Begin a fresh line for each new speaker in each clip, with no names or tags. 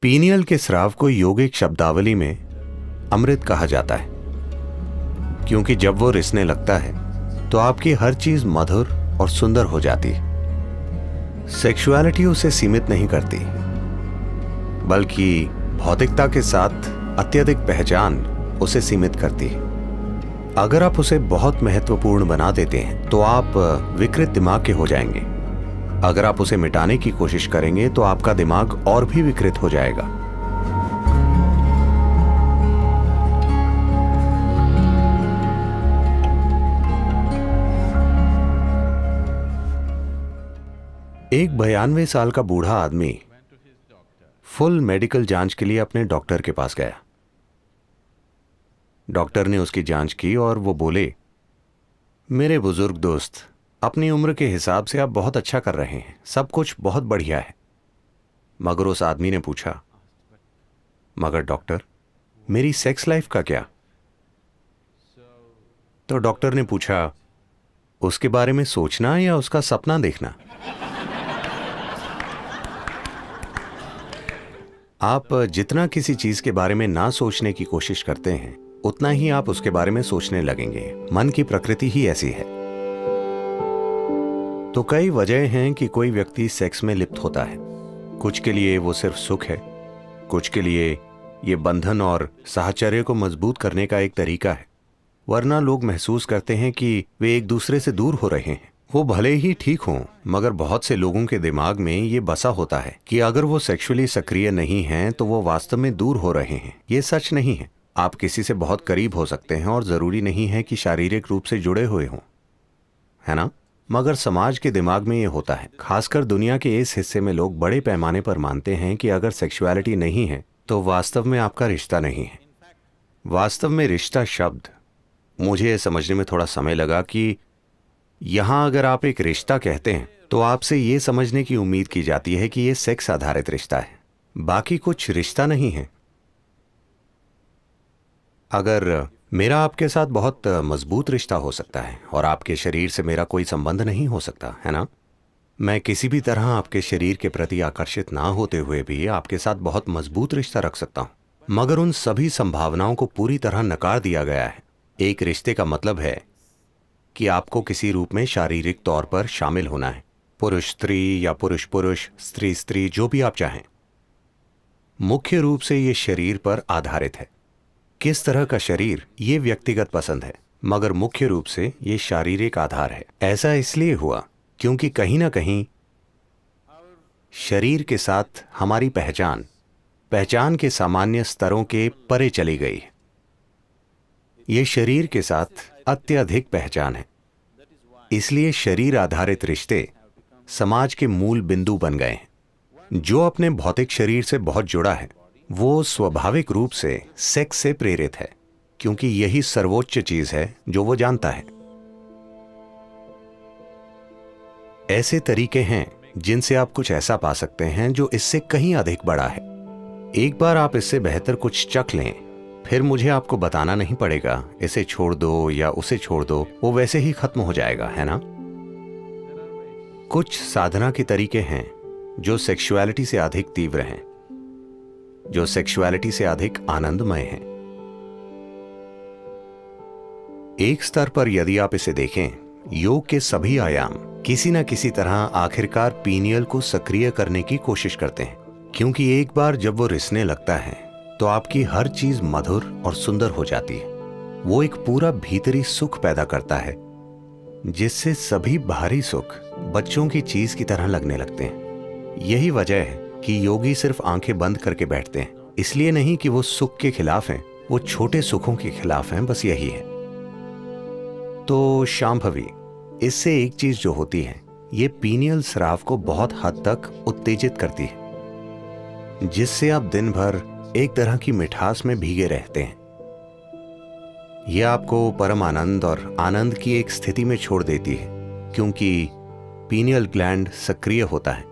Pineal के स्राव को योगिक शब्दावली में अमृत कहा जाता है, क्योंकि जब वो रिसने लगता है तो आपकी हर चीज मधुर और सुंदर हो जाती है। सेक्सुअलिटी उसे सीमित नहीं करती, बल्कि भौतिकता के साथ अत्यधिक पहचान उसे सीमित करती है। अगर आप उसे बहुत महत्वपूर्ण बना देते हैं तो आप विकृत दिमाग के हो जाएंगे। अगर आप उसे मिटाने की कोशिश करेंगे तो आपका दिमाग और भी विकृत हो जाएगा। एक 92 साल का बूढ़ा आदमी फुल मेडिकल जांच के लिए अपने डॉक्टर के पास गया। डॉक्टर ने उसकी जांच की और वो बोले, मेरे बुजुर्ग दोस्त, अपनी उम्र के हिसाब से आप बहुत अच्छा कर रहे हैं, सब कुछ बहुत बढ़िया है। मगर उस आदमी ने पूछा, मगर डॉक्टर, मेरी सेक्स लाइफ का क्या? तो डॉक्टर ने पूछा, उसके बारे में सोचना या उसका सपना देखना? आप जितना किसी चीज के बारे में ना सोचने की कोशिश करते हैं, उतना ही आप उसके बारे में सोचने लगेंगे। मन की प्रकृति ही ऐसी है। तो कई वजह हैं कि कोई व्यक्ति सेक्स में लिप्त होता है। कुछ के लिए वो सिर्फ सुख है, कुछ के लिए ये बंधन और साहचर्य को मजबूत करने का एक तरीका है। वरना लोग महसूस करते हैं कि वे एक दूसरे से दूर हो रहे हैं। वो भले ही ठीक हों, मगर बहुत से लोगों के दिमाग में ये बसा होता है कि अगर वो सेक्सुअली सक्रिय नहीं हैं तो वो वास्तव में दूर हो रहे हैं। ये सच नहीं है। आप किसी से बहुत करीब हो सकते हैं और जरूरी नहीं है कि शारीरिक रूप से जुड़े हुए हों, है ना? मगर समाज के दिमाग में ये होता है। खासकर दुनिया के इस हिस्से में लोग बड़े पैमाने पर मानते हैं कि अगर सेक्सुअलिटी नहीं है तो वास्तव में आपका रिश्ता नहीं है। वास्तव में रिश्ता शब्द, मुझे ये समझने में थोड़ा समय लगा कि यहां अगर आप एक रिश्ता कहते हैं तो आपसे ये समझने की उम्मीद की जाती है कि ये सेक्स आधारित रिश्ता है, बाकी कुछ रिश्ता नहीं है। अगर मेरा आपके साथ बहुत मजबूत रिश्ता हो सकता है और आपके शरीर से मेरा कोई संबंध नहीं हो सकता, है ना? मैं किसी भी तरह आपके शरीर के प्रति आकर्षित ना होते हुए भी आपके साथ बहुत मजबूत रिश्ता रख सकता हूं। मगर उन सभी संभावनाओं को पूरी तरह नकार दिया गया है। एक रिश्ते का मतलब है कि आपको किसी रूप में शारीरिक तौर पर शामिल होना है। पुरुष स्त्री या पुरुष पुरुष, स्त्री स्त्री, जो भी आप चाहें। मुख्य रूप से ये शरीर पर आधारित है। किस तरह का शरीर, ये व्यक्तिगत पसंद है, मगर मुख्य रूप से ये शारीरिक आधार है। ऐसा इसलिए हुआ क्योंकि कहीं ना कहीं शरीर के साथ हमारी पहचान के सामान्य स्तरों के परे चली गई है। ये शरीर के साथ अत्यधिक पहचान है। इसलिए शरीर आधारित रिश्ते समाज के मूल बिंदु बन गए हैं। जो अपने भौतिक शरीर से बहुत जुड़ा है वो स्वाभाविक रूप से सेक्स से प्रेरित है, क्योंकि यही सर्वोच्च चीज है जो वो जानता है। ऐसे तरीके हैं जिनसे आप कुछ ऐसा पा सकते हैं जो इससे कहीं अधिक बड़ा है। एक बार आप इससे बेहतर कुछ चख लें, फिर मुझे आपको बताना नहीं पड़ेगा इसे छोड़ दो या उसे छोड़ दो, वो वैसे ही खत्म हो जाएगा, है ना? कुछ साधना के तरीके हैं जो सेक्सुअलिटी से अधिक तीव्र हैं, जो सेक्सुअलिटी से अधिक आनंदमय हैं। एक स्तर पर यदि आप इसे देखें, योग के सभी आयाम किसी न किसी तरह आखिरकार पीनियल को सक्रिय करने की कोशिश करते हैं, क्योंकि एक बार जब वो रिसने लगता है तो आपकी हर चीज मधुर और सुंदर हो जाती है। वो एक पूरा भीतरी सुख पैदा करता है जिससे सभी बाहरी सुख बच्चों की चीज की तरह लगने लगते हैं। यही वजह है कि योगी सिर्फ आंखें बंद करके बैठते हैं। इसलिए नहीं कि वो सुख के खिलाफ हैं, वो छोटे सुखों के खिलाफ हैं, बस यही है। तो शांभवी, इससे एक चीज जो होती है, ये पीनियल स्राव को बहुत हद तक उत्तेजित करती है, जिससे आप दिन भर एक तरह की मिठास में भीगे रहते हैं। यह आपको परम आनंद और आनंद की एक स्थिति में छोड़ देती है, क्योंकि पीनियल ग्लैंड सक्रिय होता है।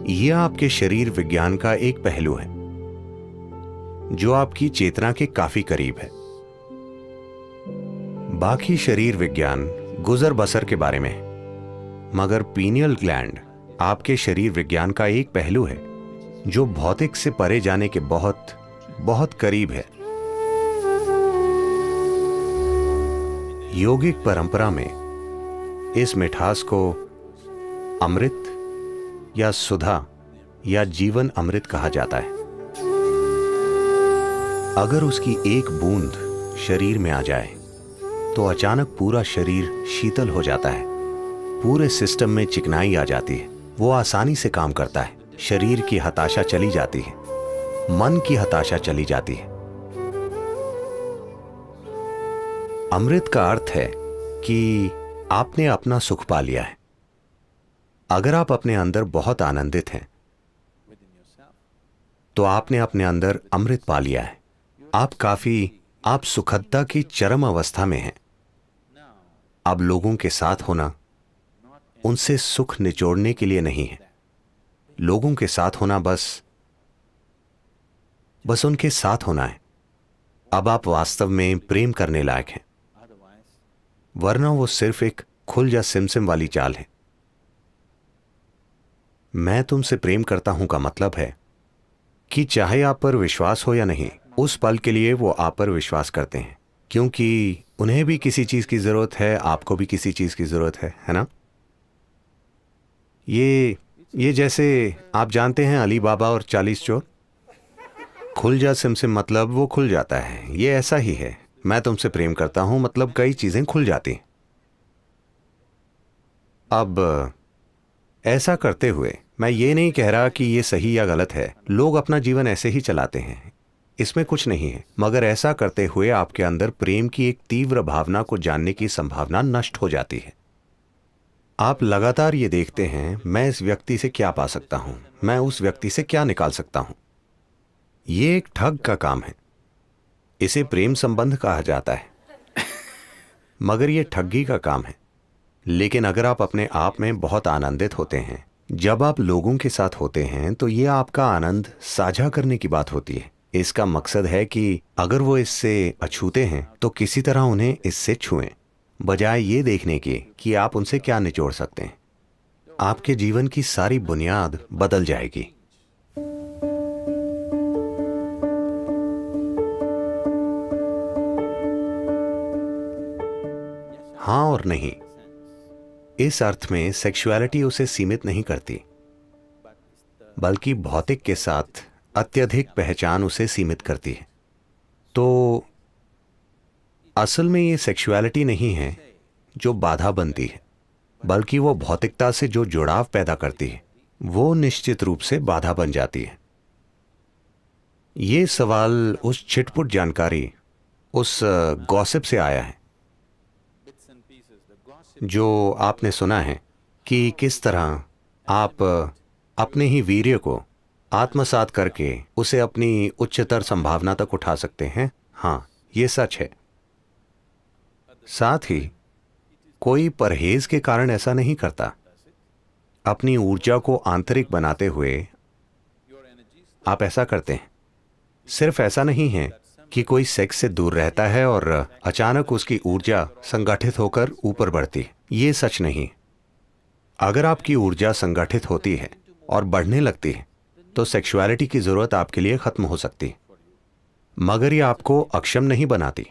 यह आपके शरीर विज्ञान का एक पहलू है जो आपकी चेतना के काफी करीब है। बाकी शरीर विज्ञान गुजर बसर के बारे में, मगर पीनियल ग्लैंड आपके शरीर विज्ञान का एक पहलू है जो भौतिक से परे जाने के बहुत बहुत करीब है। योगिक परंपरा में इस मिठास को अमृत या सुधा या जीवन अमृत कहा जाता है। अगर उसकी एक बूंद शरीर में आ जाए तो अचानक पूरा शरीर शीतल हो जाता है, पूरे सिस्टम में चिकनाई आ जाती है, वो आसानी से काम करता है, शरीर की हताशा चली जाती है, मन की हताशा चली जाती है। अमृत का अर्थ है कि आपने अपना सुख पा लिया है। अगर आप अपने अंदर बहुत आनंदित हैं तो आपने अपने अंदर अमृत पा लिया है। आप सुखदता की चरम अवस्था में हैं। अब लोगों के साथ होना उनसे सुख निचोड़ने के लिए नहीं है। लोगों के साथ होना बस उनके साथ होना है। अब आप वास्तव में प्रेम करने लायक हैं, वरना वो सिर्फ एक खुल जा सिमसिम वाली चाल है। मैं तुमसे प्रेम करता हूं का मतलब है कि चाहे आप पर विश्वास हो या नहीं, उस पल के लिए वो आप पर विश्वास करते हैं, क्योंकि उन्हें भी किसी चीज की जरूरत है, आपको भी किसी चीज की जरूरत है ना? ये जैसे आप जानते हैं अली बाबा और 40 चोर। खुल जा सिमसिम मतलब वो खुल जाता है। ये ऐसा ही है। मैं तुमसे प्रेम करता हूं मतलब कई चीजें खुल जाती हैं। अब ऐसा करते हुए मैं ये नहीं कह रहा कि ये सही या गलत है। लोग अपना जीवन ऐसे ही चलाते हैं, इसमें कुछ नहीं है। मगर ऐसा करते हुए आपके अंदर प्रेम की एक तीव्र भावना को जानने की संभावना नष्ट हो जाती है। आप लगातार ये देखते हैं, मैं इस व्यक्ति से क्या पा सकता हूं, मैं उस व्यक्ति से क्या निकाल सकता हूं। ये एक ठग का काम है। इसे प्रेम संबंध कहा जाता है, मगर यह ठगी का काम है। लेकिन अगर आप अपने आप में बहुत आनंदित होते हैं, जब आप लोगों के साथ होते हैं, तो यह आपका आनंद साझा करने की बात होती है। इसका मकसद है कि अगर वो इससे अछूते हैं तो किसी तरह उन्हें इससे छुएं, बजाय ये देखने के कि आप उनसे क्या निचोड़ सकते हैं। आपके जीवन की सारी बुनियाद बदल जाएगी। हाँ और नहीं। इस अर्थ में सेक्सुअलिटी उसे सीमित नहीं करती, बल्कि भौतिक के साथ अत्यधिक पहचान उसे सीमित करती है। तो असल में ये सेक्सुअलिटी नहीं है जो बाधा बनती है, बल्कि वो भौतिकता से जो जुड़ाव पैदा करती है, वो निश्चित रूप से बाधा बन जाती है। ये सवाल उस छिटपुट जानकारी, उस गॉसिप से आया है जो आपने सुना है कि किस तरह आप अपने ही वीर्य को आत्मसात करके उसे अपनी उच्चतर संभावना तक उठा सकते हैं। हाँ, ये सच है। साथ ही कोई परहेज के कारण ऐसा नहीं करता। अपनी ऊर्जा को आंतरिक बनाते हुए आप ऐसा करते हैं। सिर्फ ऐसा नहीं है कि कोई सेक्स से दूर रहता है और अचानक उसकी ऊर्जा संगठित होकर ऊपर बढ़ती है। ये सच नहीं। अगर आपकी ऊर्जा संगठित होती है और बढ़ने लगती है तो सेक्सुअलिटी की जरूरत आपके लिए खत्म हो सकती है। मगर ये आपको अक्षम नहीं बनाती,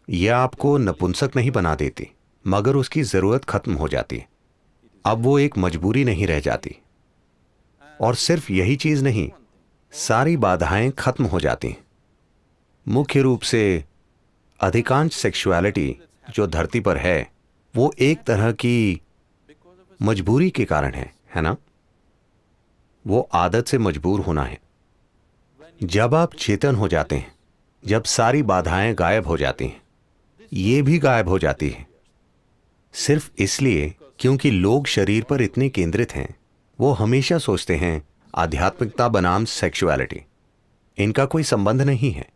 यह आपको नपुंसक नहीं बना देती, मगर उसकी जरूरत खत्म हो जाती है। अब वो एक मजबूरी नहीं रह जाती। और सिर्फ यही चीज नहीं, सारी बाधाएं खत्म हो जाती हैं। मुख्य रूप से अधिकांश सेक्सुअलिटी जो धरती पर है वो एक तरह की मजबूरी के कारण है ना? वो आदत से मजबूर होना है। जब आप चेतन हो जाते हैं, जब सारी बाधाएं गायब हो जाती हैं, ये भी गायब हो जाती है सिर्फ इसलिए क्योंकि लोग शरीर पर इतने केंद्रित हैं। वो हमेशा सोचते हैं आध्यात्मिकता बनाम सेक्सुअलिटी, इनका कोई संबंध नहीं है,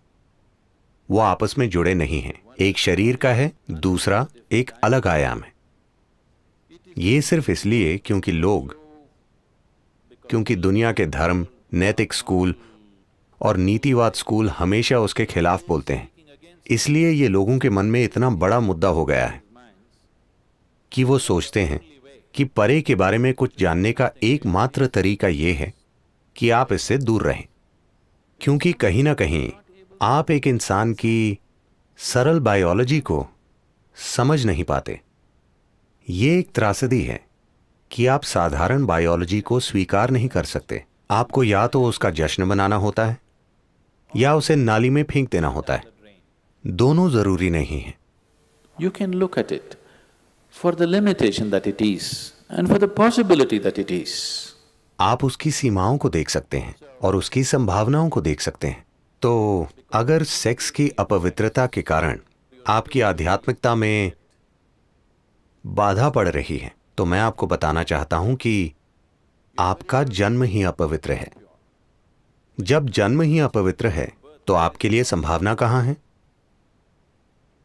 वो आपस में जुड़े नहीं हैं। एक शरीर का है, दूसरा एक अलग आयाम है। ये सिर्फ इसलिए क्योंकि दुनिया के धर्म, नैतिक स्कूल और नीतिवाद स्कूल हमेशा उसके खिलाफ बोलते हैं। इसलिए ये लोगों के मन में इतना बड़ा मुद्दा हो गया है कि वो सोचते हैं कि परे के बारे में कुछ जानने का एकमात्र तरीका यह है कि आप इससे दूर रहें, क्योंकि कहीं ना कहीं आप एक इंसान की सरल बायोलॉजी को समझ नहीं पाते। ये एक त्रासदी है कि आप साधारण बायोलॉजी को स्वीकार नहीं कर सकते। आपको या तो उसका जश्न मनाना होता है या उसे नाली में फेंक देना होता है। दोनों जरूरी नहीं है।
You can look at it for the limitation that it is and for the possibility that it is.
आप उसकी सीमाओं को देख सकते हैं और उसकी संभावनाओं को देख सकते हैं। तो अगर सेक्स की अपवित्रता के कारण आपकी आध्यात्मिकता में बाधा पड़ रही है, तो मैं आपको बताना चाहता हूं कि आपका जन्म ही अपवित्र है। जब जन्म ही अपवित्र है तो आपके लिए संभावना कहां है?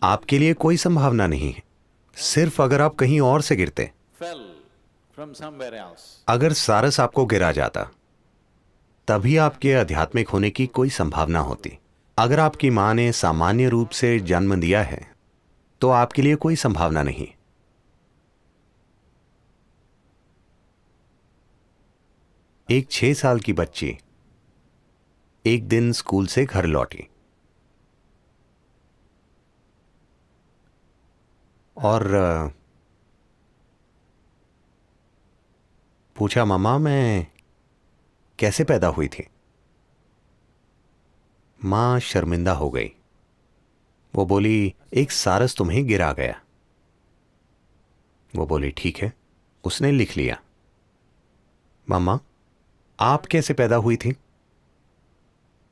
आपके लिए कोई संभावना नहीं है, सिर्फ अगर आप कहीं और से गिरते।
Fell from somewhere else.
अगर सारस आपको गिरा जाता तभी आपके आध्यात्मिक होने की कोई संभावना होती। अगर आपकी मां ने सामान्य रूप से जन्म दिया है तो आपके लिए कोई संभावना नहीं। एक 6 साल की बच्ची एक दिन स्कूल से घर लौटी और पूछा, मम्मा मैं कैसे पैदा हुई थी? मां शर्मिंदा हो गई। वो बोली, एक सारस तुम्हें गिरा गया। वो बोली, ठीक है, उसने लिख लिया। मम्मा आप कैसे पैदा हुई थी?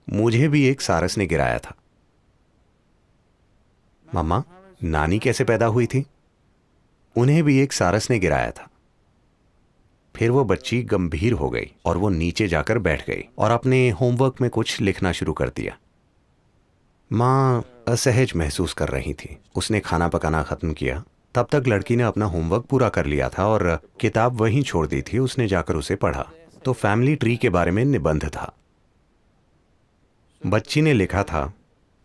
मुझे भी एक सारस ने गिराया था। मम्मा नानी कैसे पैदा हुई थी? उन्हें भी एक सारस ने गिराया था। फिर वो बच्ची गंभीर हो गई और वो नीचे जाकर बैठ गई और अपने होमवर्क में कुछ लिखना शुरू कर दिया। मां असहज महसूस कर रही थी। उसने खाना पकाना खत्म किया। तब तक लड़की ने अपना होमवर्क पूरा कर लिया था और किताब वहीं छोड़ दी थी। उसने जाकर उसे पढ़ा तो फैमिली ट्री के बारे में निबंध था। बच्ची ने लिखा था,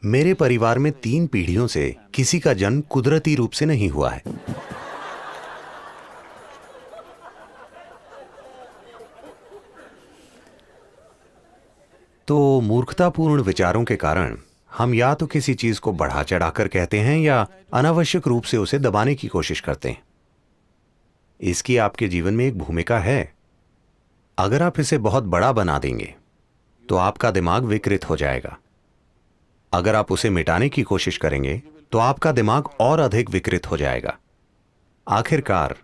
मेरे परिवार में 3 पीढ़ियों से किसी का जन्म कुदरती रूप से नहीं हुआ है। तो मूर्खतापूर्ण विचारों के कारण हम या तो किसी चीज को बढ़ा चढ़ाकर कहते हैं या अनावश्यक रूप से उसे दबाने की कोशिश करते हैं। इसकी आपके जीवन में एक भूमिका है। अगर आप इसे बहुत बड़ा बना देंगे तो आपका दिमाग विकृत हो जाएगा। अगर आप उसे मिटाने की कोशिश करेंगे तो आपका दिमाग और अधिक विकृत हो जाएगा। आखिरकार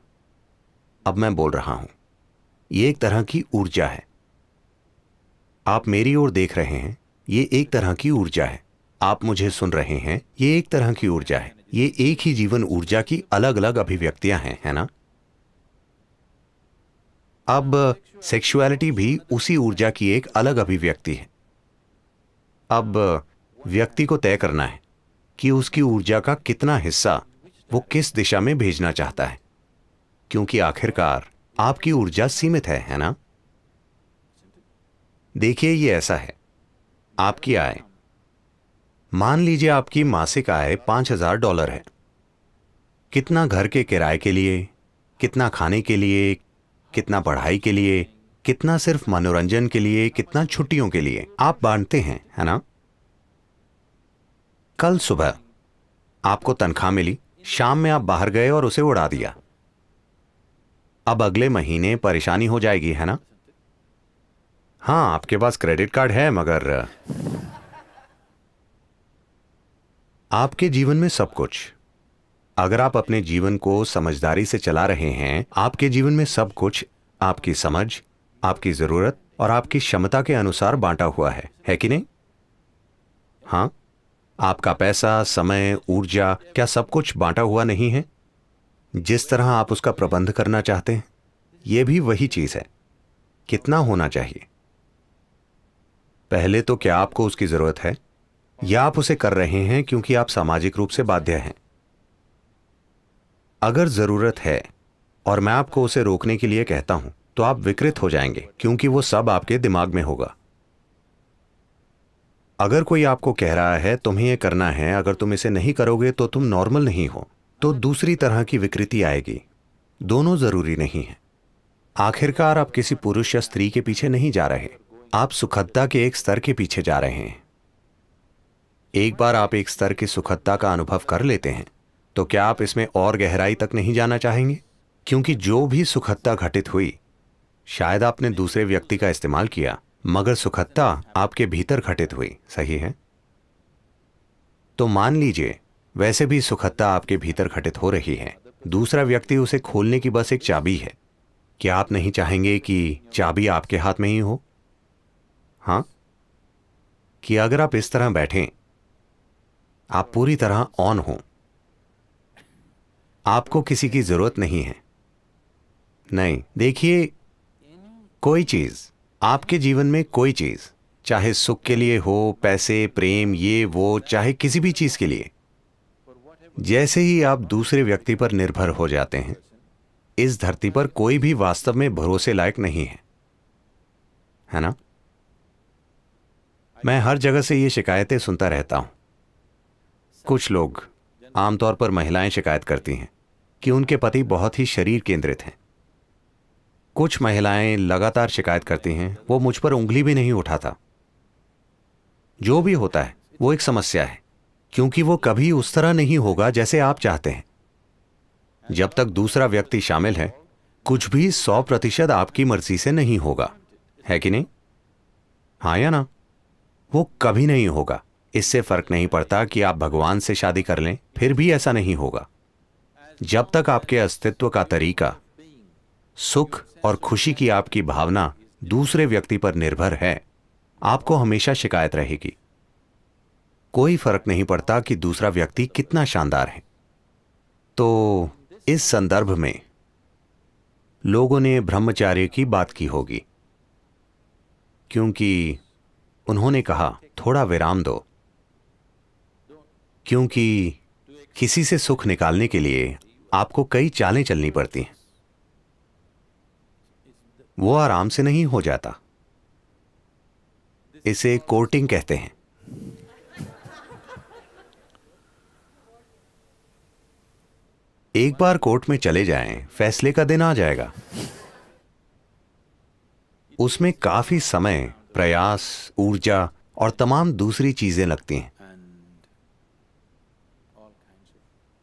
अब मैं बोल रहा हूं, यह एक तरह की ऊर्जा है। आप मेरी ओर देख रहे हैं, ये एक तरह की ऊर्जा है। आप मुझे सुन रहे हैं, ये एक तरह की ऊर्जा है। ये एक ही जीवन ऊर्जा की अलग अलग अभिव्यक्तियां हैं, है ना? अब सेक्सुअलिटी भी उसी ऊर्जा की एक अलग अभिव्यक्ति है। अब व्यक्ति को तय करना है कि उसकी ऊर्जा का कितना हिस्सा वो किस दिशा में भेजना चाहता है, क्योंकि आखिरकार आपकी ऊर्जा सीमित है ना? देखिए, ये ऐसा है, आपकी आय, मान लीजिए आपकी मासिक आय $5000 है। कितना घर के किराए के लिए, कितना खाने के लिए, कितना पढ़ाई के लिए, कितना सिर्फ मनोरंजन के लिए, कितना छुट्टियों के लिए आप बांटते हैं, है ना? कल सुबह आपको तनख्वाह मिली, शाम में आप बाहर गए और उसे उड़ा दिया। अब अगले महीने परेशानी हो जाएगी, है ना? हाँ, आपके पास क्रेडिट कार्ड है, मगर आपके जीवन में सब कुछ, अगर आप अपने जीवन को समझदारी से चला रहे हैं, आपके जीवन में सब कुछ आपकी समझ, आपकी जरूरत और आपकी क्षमता के अनुसार बांटा हुआ है कि नहीं? हाँ, आपका पैसा, समय, ऊर्जा, क्या सब कुछ बांटा हुआ नहीं है? जिस तरह आप उसका प्रबंध करना चाहते हैं, यह भी वही चीज है। कितना होना चाहिए? पहले तो क्या आपको उसकी जरूरत है, या आप उसे कर रहे हैं क्योंकि आप सामाजिक रूप से बाध्य हैं? अगर जरूरत है और मैं आपको उसे रोकने के लिए कहता हूं तो आप विकृत हो जाएंगे, क्योंकि वो सब आपके दिमाग में होगा। अगर कोई आपको कह रहा है तुम्हें यह करना है, अगर तुम इसे नहीं करोगे तो तुम नॉर्मल नहीं हो, तो दूसरी तरह की विकृति आएगी। दोनों जरूरी नहीं है। आखिरकार आप किसी पुरुष या स्त्री के पीछे नहीं जा रहे, आप सुखदता के एक स्तर के पीछे जा रहे हैं। एक बार आप एक स्तर की सुखदता का अनुभव कर लेते हैं तो क्या आप इसमें और गहराई तक नहीं जाना चाहेंगे? क्योंकि जो भी सुखदता घटित हुई, शायद आपने दूसरे व्यक्ति का इस्तेमाल किया, मगर सुखदता आपके भीतर घटित हुई, सही है? तो मान लीजिए वैसे भी सुखदता आपके भीतर घटित हो रही है, दूसरा व्यक्ति उसे खोलने की बस एक चाबी है। क्या आप नहीं चाहेंगे कि चाबी आपके हाथ में ही हो? हाँ, कि अगर आप इस तरह बैठें, आप पूरी तरह ऑन हो, आपको किसी की जरूरत नहीं है। नहीं, देखिए, कोई चीज, आपके जीवन में कोई चीज, चाहे सुख के लिए हो, पैसे, प्रेम, ये वो, चाहे किसी भी चीज के लिए, जैसे ही आप दूसरे व्यक्ति पर निर्भर हो जाते हैं, इस धरती पर कोई भी वास्तव में भरोसे लायक नहीं है ना? मैं हर जगह से ये शिकायतें सुनता रहता हूं। कुछ लोग, आमतौर पर महिलाएं, शिकायत करती हैं कि उनके पति बहुत ही शरीर केंद्रित हैं। कुछ महिलाएं लगातार शिकायत करती हैं, वो मुझ पर उंगली भी नहीं उठाता। जो भी होता है वो एक समस्या है, क्योंकि वो कभी उस तरह नहीं होगा जैसे आप चाहते हैं। जब तक दूसरा व्यक्ति शामिल है, कुछ भी 100% आपकी मर्जी से नहीं होगा, है कि नहीं? हाँ या ना? वो कभी नहीं होगा। इससे फर्क नहीं पड़ता कि आप भगवान से शादी कर लें, फिर भी ऐसा नहीं होगा। जब तक आपके अस्तित्व का तरीका, सुख और खुशी की आपकी भावना दूसरे व्यक्ति पर निर्भर है, आपको हमेशा शिकायत रहेगी। कोई फर्क नहीं पड़ता कि दूसरा व्यक्ति कितना शानदार है। तो इस संदर्भ में लोगों ने ब्रह्मचार्य की बात की होगी, क्योंकि उन्होंने कहा थोड़ा विराम दो, क्योंकि किसी से सुख निकालने के लिए आपको कई चालें चलनी पड़ती हैं। वो आराम से नहीं हो जाता। इसे कोर्टिंग कहते हैं। एक बार कोर्ट में चले जाएं, फैसले का दिन आ जाएगा। उसमें काफी समय, प्रयास, ऊर्जा और तमाम दूसरी चीजें लगती हैं।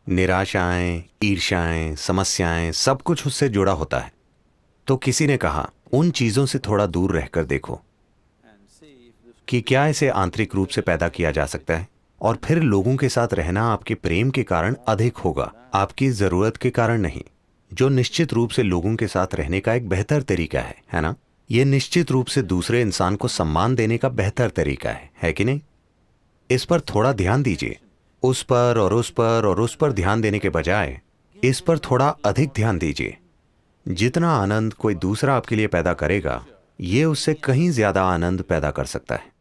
निराशाएं, ईर्ष्याएं, समस्याएं, सब कुछ उससे जुड़ा होता है। तो किसी ने कहा, उन चीजों से थोड़ा दूर रहकर देखो कि क्या इसे आंतरिक रूप से पैदा किया जा सकता है, और फिर लोगों के साथ रहना आपके प्रेम के कारण अधिक होगा, आपकी जरूरत के कारण नहीं, जो निश्चित रूप से लोगों के साथ रहने का एक बेहतर तरीका है ना? यह निश्चित रूप से दूसरे इंसान को सम्मान देने का बेहतर तरीका है कि नहीं? इस पर थोड़ा ध्यान दीजिए। उस पर और उस पर और उस पर ध्यान देने के बजाय इस पर थोड़ा अधिक ध्यान दीजिए। जितना आनंद कोई दूसरा आपके लिए पैदा करेगा, ये उससे कहीं ज्यादा आनंद पैदा कर सकता है।